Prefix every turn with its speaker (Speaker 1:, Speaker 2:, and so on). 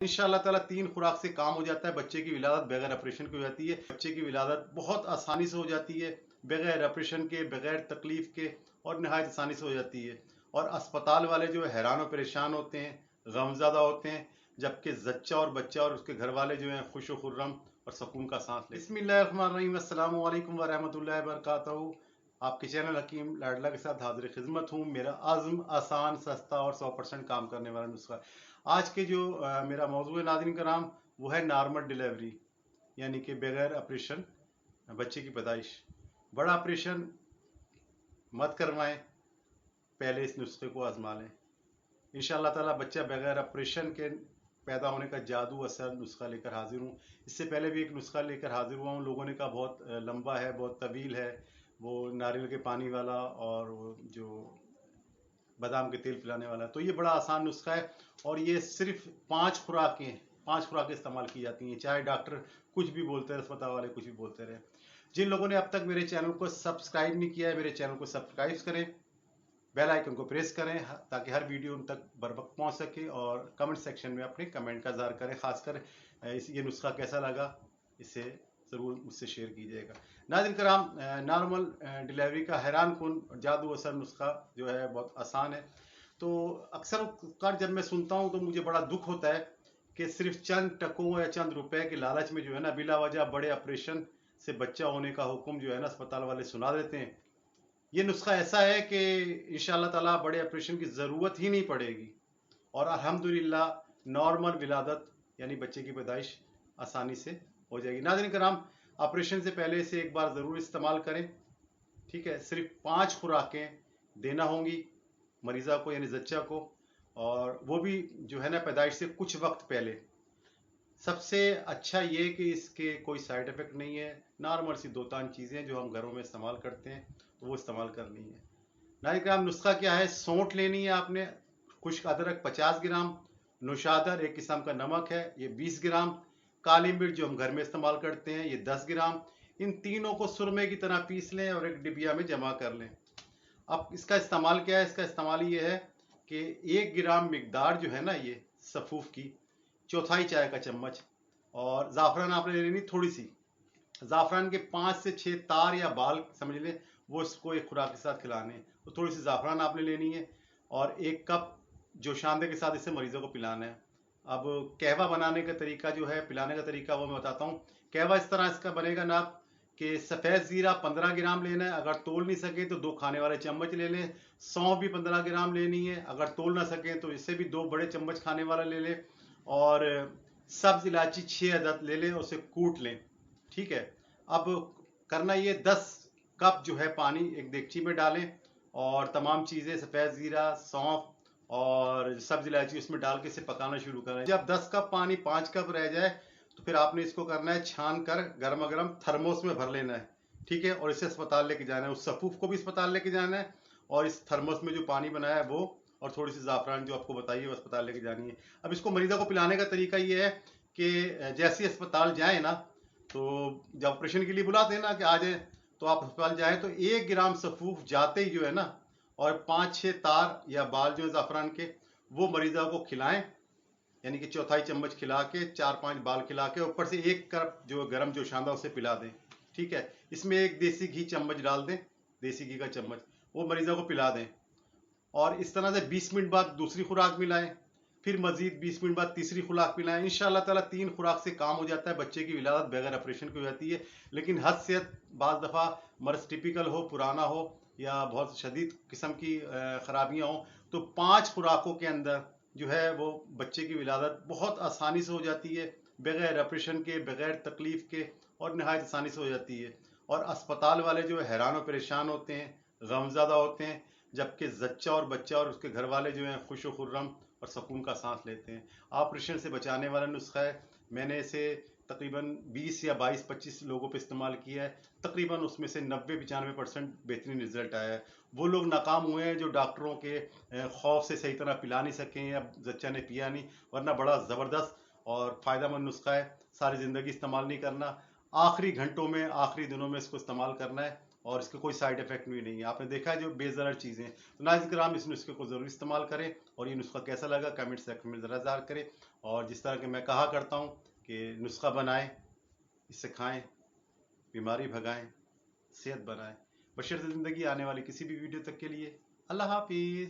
Speaker 1: इंशाअल्लाह ताला 3 खुराक से काम हो जाता है। बच्चे की विलादत बगैर ऑपरेशन की हो जाती है। बच्चे की विलादत बहुत आसानी से हो जाती है, बगैर ऑपरेशन के, बगैर तकलीफ के, और नहायत आसानी से हो जाती है। और अस्पताल वाले जो है हैरान और परेशान होते हैं, गमज़दा होते हैं, जबकि जच्चा और बच्चा और उसके घर वाले जो हैं खुश खुर्रम और सुकून का सांस लेते हैं। बिस्मिल्लाहिर्रहमानिर्रहीम, अस्सलामु अलैकुम व रहमतुल्लाहि व बरकातहू। आपके चैनल हकीम लाडला के साथ हाजिर खिदमत हूँ। मेरा आज़म आसान, सस्ता और 100% काम करने वाला नुस्खा। आज के जो मेरा मौजूद है नाज़रीन कराम, वो है नॉर्मल डिलीवरी, यानी कि बगैर ऑपरेशन बच्चे की पैदाइश। बड़ा ऑपरेशन मत करवाएं, पहले इस नुस्खे को आजमा लें। इंशाअल्लाह ताला बच्चा बगैर ऑपरेशन के पैदा होने का जादू असर नुस्खा लेकर हाजिर हूँ। इससे पहले भी एक नुस्खा लेकर हाजिर हुआ हूँ। लोगों ने कहा बहुत लंबा है, बहुत तवील है, वो नारियल के पानी वाला और वो जो बादाम के तेल पिलाने वाला। तो ये बड़ा आसान नुस्खा है और ये सिर्फ 5 खुराकें इस्तेमाल की जाती हैं, चाहे डॉक्टर कुछ भी बोलते रहे, अस्पताल वाले कुछ भी बोलते रहे। जिन लोगों ने अब तक मेरे चैनल को सब्सक्राइब नहीं किया है, मेरे चैनल को सब्सक्राइब करें, बेल आइकन को प्रेस करें ताकि हर वीडियो उन तक बर वक्त पहुँच सके, और कमेंट सेक्शन में अपने कमेंट का इज़हार करें। खासकर ये नुस्खा कैसा लगा, इसे ज़रूर मुझसे शेयर कीजिएगा। नाज़रीन कराम, नॉर्मल डिलीवरी का हैरान कुन जादू असर नुस्खा जो है बहुत आसान है। तो अक्सर कर जब मैं सुनता हूँ तो मुझे बड़ा दुख होता है कि सिर्फ चंद टकों या चंद रुपए के लालच में जो है ना, बिला वजह बड़े ऑपरेशन से बच्चा होने का हुक्म जो है ना अस्पताल वाले सुना देते हैं। ये नुस्खा ऐसा है कि इंशाअल्लाह ताला बड़े ऑपरेशन की ज़रूरत ही नहीं पड़ेगी और अल्हम्दुलिल्लाह नॉर्मल विलादत यानी बच्चे की पैदाइश आसानी से हो जाएगी। नाज़रीन कराम, ऑपरेशन से पहले इसे एक बार ज़रूर इस्तेमाल करें। ठीक है, सिर्फ 5 खुराकें देना होंगी मरीज़ा को यानी जच्चा को, और वो भी जो है ना पैदाइश से कुछ वक्त पहले। सबसे अच्छा ये कि इसके कोई साइड इफ़ेक्ट नहीं है, नॉर्मल सी 2-3 चीज़ें जो हम घरों में इस्तेमाल करते हैं तो वो इस्तेमाल करनी है। नाज़रीन कराम, नुस्खा क्या है? सौंठ लेनी है आपने, खुश्क अदरक 50 ग्राम, नौशादर एक किस्म का नमक है ये 20 ग्राम, काली मिर्च जो हम घर में इस्तेमाल करते हैं ये 10 ग्राम। इन तीनों को सुरमे की तरह पीस लें और एक डिबिया में जमा कर लें। अब इसका इस्तेमाल क्या है? इसका इस्तेमाल ये है कि 1 ग्राम मिकदार जो है ना ये सफ़ूफ की, चौथाई चाय का चम्मच, और ज़ाफ़रान आपने ले लेनी थोड़ी सी। ज़ाफ़रान के 5 से 6 तार या बाल समझ लें, वो इसको एक खुराक के साथ खिलाने हैं। तो थोड़ी सी ज़ाफ़रान आपने लेनी है और 1 कप जोशांदे के साथ इसे मरीज़ों को पिलाना है। अब कहवा बनाने का तरीका जो है, पिलाने का तरीका, वो मैं बताता हूँ। कहवा इस तरह इसका बनेगा ना कि सफ़ेद ज़ीरा 15 ग्राम लेना है, अगर तोल नहीं सके तो 2 खाने वाले चम्मच ले लें। सौंफ भी 15 ग्राम लेनी है, अगर तोल ना सके तो इससे भी 2 बड़े चम्मच खाने वाला ले लें। और सब्ज़ इलायची 6 अदद ले लें, उसे कूट लें। ठीक है, अब करना ये 10 कप जो है पानी एक देगची में डालें और तमाम चीज़ें सफ़ेद ज़ीरा, सौंफ और सब्ज़ इलायची उसमें डाल के इसे पकाना शुरू करें। जब 10 कप पानी 5 कप रह जाए तो फिर आपने इसको करना है छान कर गर्मा गर्म थर्मोस में भर लेना है। ठीक है, और इसे अस्पताल लेके जाना है, उस सफ़ूफ को भी अस्पताल लेके जाना है और इस थर्मोस में जो पानी बनाया है वो, और थोड़ी सी ज़ाफ़रान जो आपको बताइए वो अस्पताल लेके जानी है। अब इसको मरीज़ों को पिलाने का तरीका ये है कि जैसे अस्पताल जाए ना, तो जब ऑपरेशन के लिए बुलाते हैं ना कि आ जाए, तो आप अस्पताल जाए तो 1 ग्राम सफ़ूफ जाते ही जो है ना, और 5-6 तार या बाल जो है ज़ाफ़रान के, वो मरीज़ों को खिलाएं। यानी कि चौथाई चम्मच खिला के 4-5 बाल खिला के ऊपर से 1 कप जो गर्म जोशांदा उसे पिला दें। ठीक है, इसमें एक देसी घी चम्मच डाल दें, देसी घी का चम्मच, वो मरीज़ों को पिला दें। और इस तरह से 20 मिनट बाद दूसरी खुराक मिलाएं, फिर मजीद 20 मिनट बाद तीसरी खुराक पिलाएं। इंशाअल्लाह ताला 3 खुराक से काम हो जाता है। बच्चे की विलादत बगैर ऑपरेशन की हो जाती है। लेकिन हद से बाज़ दफ़ा मर्ज़ टिपिकल हो, पुराना हो या बहुत शदीद किस्म की ख़राबियाँ हों, तो 5 खुराकों के अंदर जो है वो बच्चे की विलादत बहुत आसानी से हो जाती है, बगैर ऑपरेशन के, बगैर तकलीफ के, और नहायत आसानी से हो जाती है। और अस्पताल वाले जो है हैरान और परेशान होते हैं, गमज़दा होते हैं, जबकि जच्चा और बच्चा और उसके घर वाले जो हैं खुश खुर्रम और सुकून का सांस लेते हैं। ऑपरेशन से बचाने वाला नुस्खा है। मैंने इसे तकरीबन 20 या 22-25 लोगों पे इस्तेमाल किया है। तकरीबन उसमें से 90-95% बेहतरीन रिजल्ट आया है। वो लोग नाकाम हुए हैं जो डॉक्टरों के खौफ से सही तरह पिला नहीं सके या जच्चा ने पिया नहीं, वरना बड़ा ज़बरदस्त और फ़ायदेमंद नुस्खा है। सारी ज़िंदगी इस्तेमाल नहीं करना, आखिरी घंटों में, आखिरी दिनों में इसको इस्तेमाल करना है और इसके कोई साइड इफेक्ट भी नहीं है। आपने देखा है जो बेज़रर चीज़ें हैं। तो नाज़रीन किराम, इस नुस्खे को ज़रूर इस्तेमाल करें और ये नुस्खा कैसा लगा कमेंट सेक्शन में ज़रा ज़ाहिर करें। और जिस तरह के मैं कहा करता हूँ कि नुस्खा बनाएं, इससे खाएं, बीमारी भगाएं, सेहत बनाएं। बशर्ते ज़िंदगी आने वाली किसी भी वीडियो तक के लिए अल्लाह हाफिज़।